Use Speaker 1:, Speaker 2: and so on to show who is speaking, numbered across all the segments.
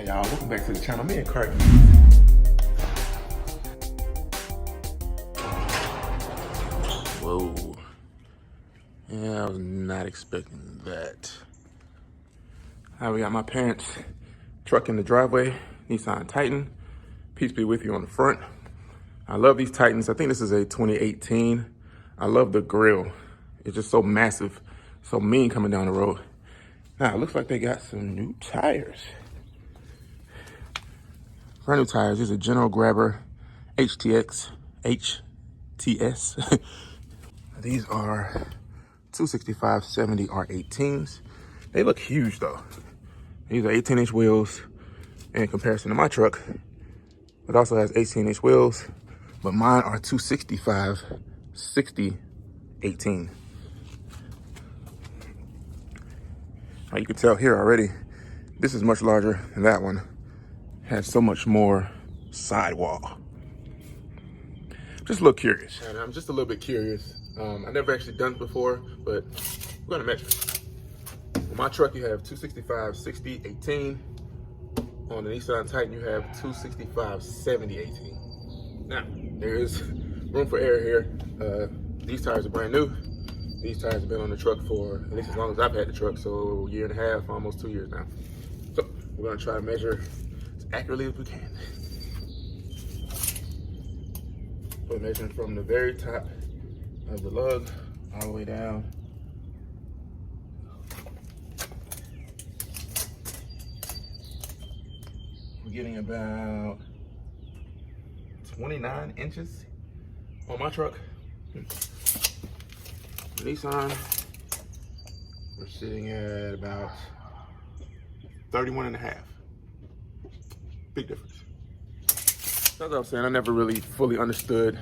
Speaker 1: Hey y'all, welcome back to the channel. Me and Cardi. Whoa. Yeah, I was not expecting that. Now we got my parents' truck in the driveway, Nissan Titan. Peace be with you on the front. I love these Titans. I think this is a 2018. I love the grille. It's just so massive, so mean coming down the road. Now, it looks like they got some new tires. Brand new tires. These are General Grabber HTS. These are 265/70 R18s. They look huge though. These are 18-inch wheels in comparison to my truck. It also has 18-inch wheels, but mine are 265/60/18. Now you can tell here already, this is much larger than that one. Has so much more sidewall. Just a little curious. And I'm just a little bit curious. I never actually done it before, but we're gonna measure. On my truck, you have 265/60/18. On the Nissan Titan, you have 265/70/18. Now, there is room for error here. These tires are brand new. These tires have been on the truck for at least as long as I've had the truck, so a year and a half, almost 2 years now. So we're gonna try to measure as accurately as we can. We're measuring from the very top of the lug all the way down. We're getting about 29 inches on my truck. Nissan, we're sitting at about 31.5. Big difference. As I was saying, I never really fully understood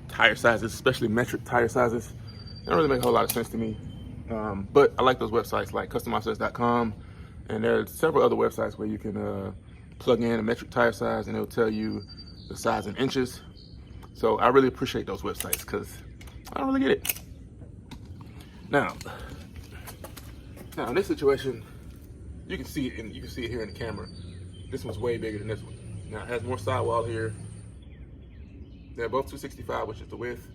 Speaker 1: tire sizes, especially metric tire sizes. They don't really make a whole lot of sense to me. But I like those websites like customoptions.com, and there are several other websites where you can plug in a metric tire size and it'll tell you the size in inches. So I really appreciate those websites because I don't really get it. Now in this situation, you can see it, and you can see it here in the camera. This one's way bigger than this one. Now it has more sidewall here. They're both 265, which is the width,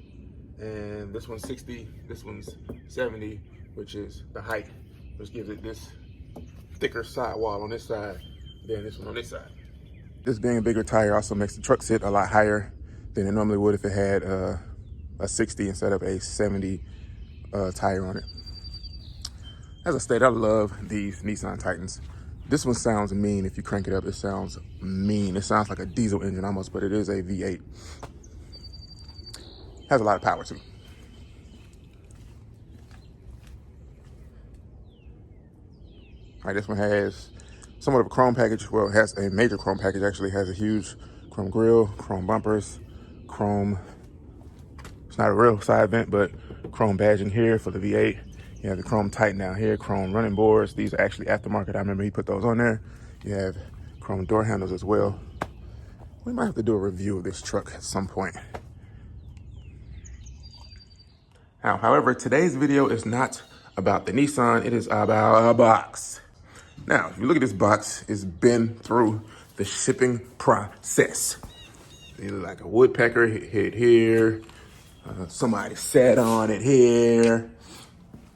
Speaker 1: and this one's 60, this one's 70, which is the height, which gives it this thicker sidewall on this side than this one on this side. This being a bigger tire also makes the truck sit a lot higher than it normally would if it had a 60 instead of a 70 tire on it. As I stated, I love these Nissan Titans. This one sounds mean. If you crank it up, it sounds mean. It sounds like a diesel engine almost, but it is a V8. Has a lot of power too. All right, this one has somewhat of a chrome package. Well, it has a major chrome package. Actually, it has a huge chrome grille, chrome bumpers, chrome. It's not a real side vent, but chrome badging here for the V8. You have the chrome Titan down here, chrome running boards. These are actually aftermarket. I remember he put those on there. You have chrome door handles as well. We might have to do a review of this truck at some point. Now, however, today's video is not about the Nissan. It is about a box. Now, if you look at this box, it's been through the shipping process. It looks like a woodpecker hit here. Somebody sat on it here.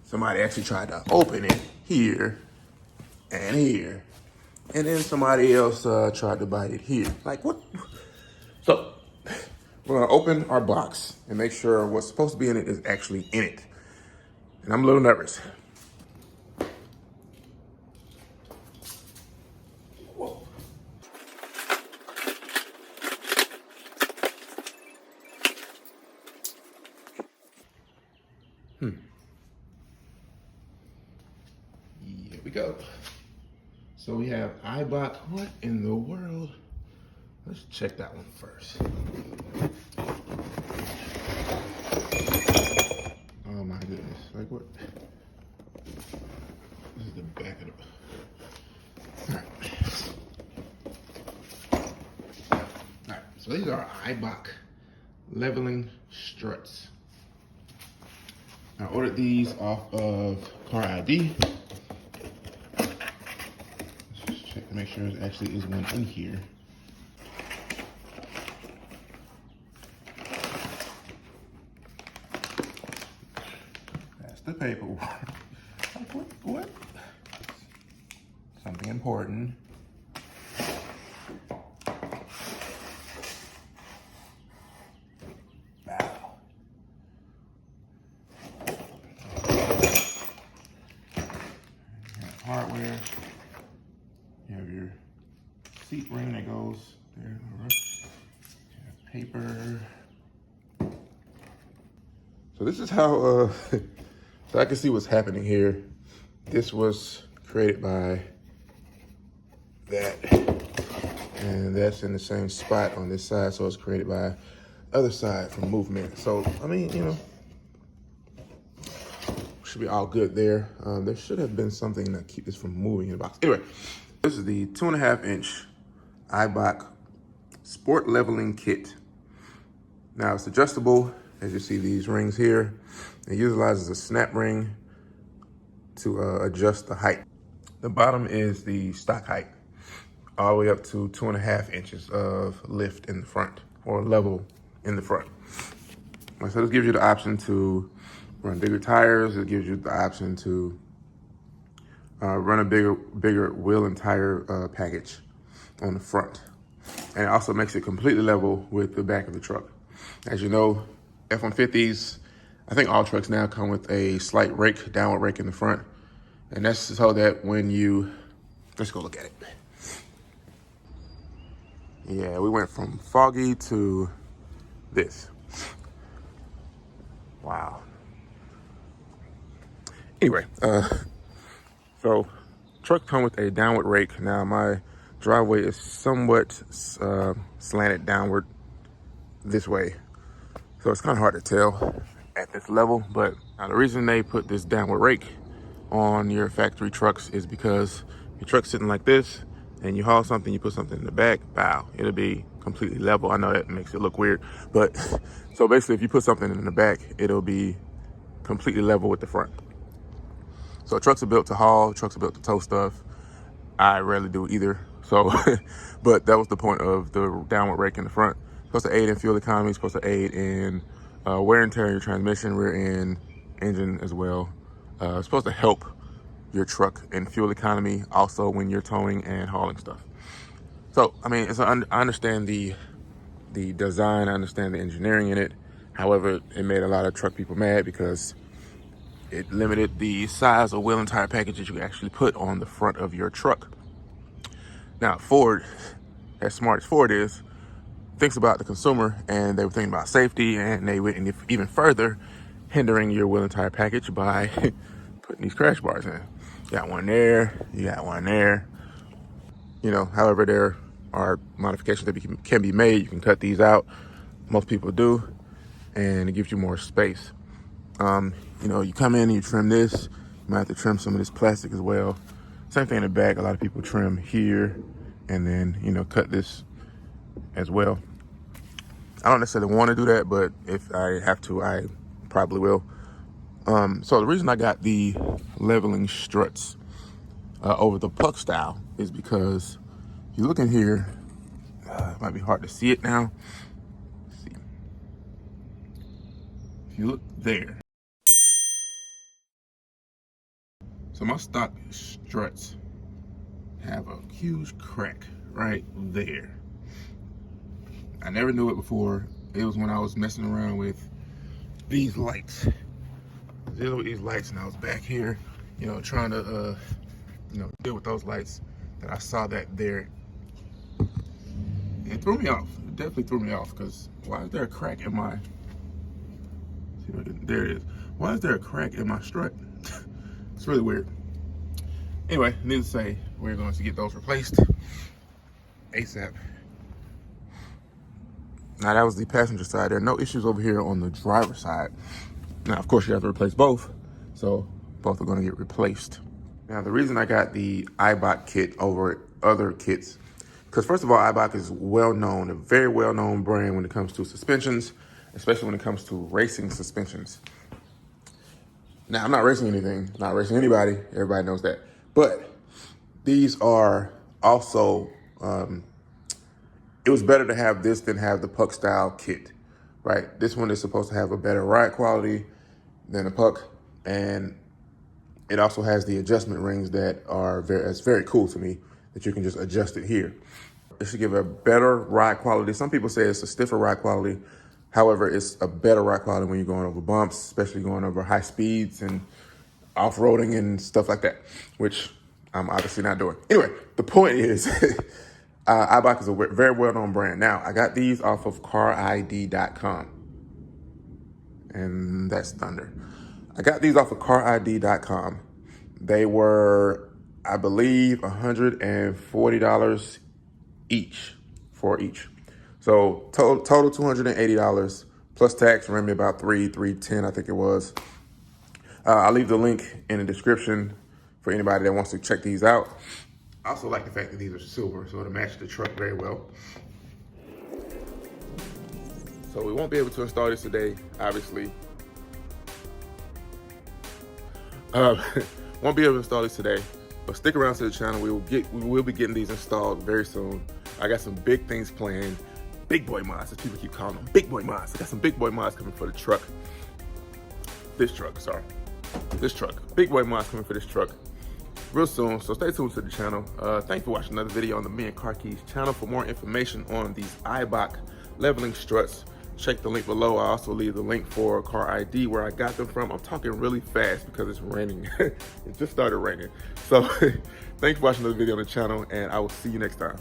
Speaker 1: Somebody actually tried to open it here and here. And then somebody else tried to bite it here. Like what? So we're gonna open our box and make sure what's supposed to be in it is actually in it. And I'm a little nervous. Whoa. Here we go. So we have Eibach. What in the world? Let's check that one first. Oh my goodness. Like what? This is the back of the... All right. So these are Eibach Leveling Struts. I ordered these off of Car ID. Let's just check them make sure there actually is one in here. That's the paperwork. What? Something important. Wow. Hardware. You have your seat ring that goes there. All right. Paper. So this is how, so I can see what's happening here. This was created by that, and that's in the same spot on this side, so it's created by other side from movement. So, I mean, you know, should be all good there. There should have been something that keep this from moving in the box. Anyway, this is the 2.5-inch Eibach Sport Leveling Kit. Now it's adjustable, as you see these rings here. It utilizes a snap ring to adjust the height. The bottom is the stock height, all the way up to 2.5 inches of lift in the front, or level in the front. So this gives you the option to run bigger tires. It gives you the option to run a bigger wheel and tire package on the front. And it also makes it completely level with the back of the truck. As you know, F-150s, I think all trucks now come with a slight rake, downward rake in the front. And that's so that when you, let's go look at it. Yeah, we went from foggy to this. Wow. Anyway, so truck come with a downward rake. Now my driveway is somewhat slanted downward this way. So it's kind of hard to tell at this level, but now the reason they put this downward rake on your factory trucks is because your truck's sitting like this and you haul something, you put something in the back, bow, it'll be completely level. I know that makes it look weird, but so basically if you put something in the back, it'll be completely level with the front. So trucks are built to haul, trucks are built to tow stuff. I rarely do either. So, but that was the point of the downward rake in the front. Supposed to aid in fuel economy, supposed to aid in wear and tear in your transmission, rear end, engine as well. Supposed to help your truck in fuel economy, also when you're towing and hauling stuff. So, I mean, I understand the design, I understand the engineering in it. However, it made a lot of truck people mad because it limited the size of wheel and tire packages you can actually put on the front of your truck. Now, Ford, as smart as Ford is, thinks about the consumer, and they were thinking about safety, and they went even further, hindering your wheel and tire package by putting these crash bars in. You got one there, you got one there. You know, however, there are modifications that can be made. You can cut these out. Most people do, and it gives you more space. You know, you come in and you trim this. You might have to trim some of this plastic as well. Same thing in the back. A lot of people trim here and then, you know, cut this as well. I don't necessarily want to do that, but if I have to, I probably will. So the reason I got the leveling struts over the puck style is because if you look in here, it might be hard to see it now. Let's see. If you look there. So my stock struts have a huge crack right there. I never knew it before. It was when I was messing around with these lights. Dealing with these lights, and I was back here, you know, trying to, you know, deal with those lights, that I saw that there. It threw me off. It definitely threw me off, because why is there a crack in my, see if I can, there it is. Why is there a crack in my strut? It's really weird. Anyway, needless to say, we're going to get those replaced ASAP. Now that was the passenger side. There are no issues over here on the driver's side. Now, of course, you have to replace both, so both are going to get replaced. Now, the reason I got the Eibach kit over other kits, because first of all, Eibach is well-known, a very well-known brand when it comes to suspensions, especially when it comes to racing suspensions. Now, I'm not racing anything, not racing anybody, everybody knows that. But these are Also, it was better to have this than have the puck style kit, right? This one is supposed to have a better ride quality than the puck, and it also has the adjustment rings that are it's very cool to me that you can just adjust it here. It should give a better ride quality. Some people say it's a stiffer ride quality. However, it's a better ride quality when you're going over bumps, especially going over high speeds and off-roading and stuff like that, which I'm obviously not doing. Anyway, the point is, Eibach is a very well-known brand. Now, I got these off of carid.com, and that's thunder. I got these off of carid.com. They were, I believe, $140 each for each. So total $280 plus tax, ran me about $310, I think it was. I'll leave the link in the description for anybody that wants to check these out. I also like the fact that these are silver, so it'll match the truck very well. So we won't be able to install this today, obviously. Won't be able to install this today, but stick around to the channel. We will be getting these installed very soon. I got some big things planned. Big boy mods, as people keep calling them. Big boy mods. I got some big boy mods coming for the truck. This truck. Big boy mods coming for this truck real soon, so stay tuned to the channel. Thanks for watching another video on the Me and Car Keys channel. For more information on these Eibach leveling struts, check the link below. I also leave the link for Carid where I got them from. I'm talking really fast because it's raining. It just started raining. So thanks for watching another video on the channel, and I will see you next time.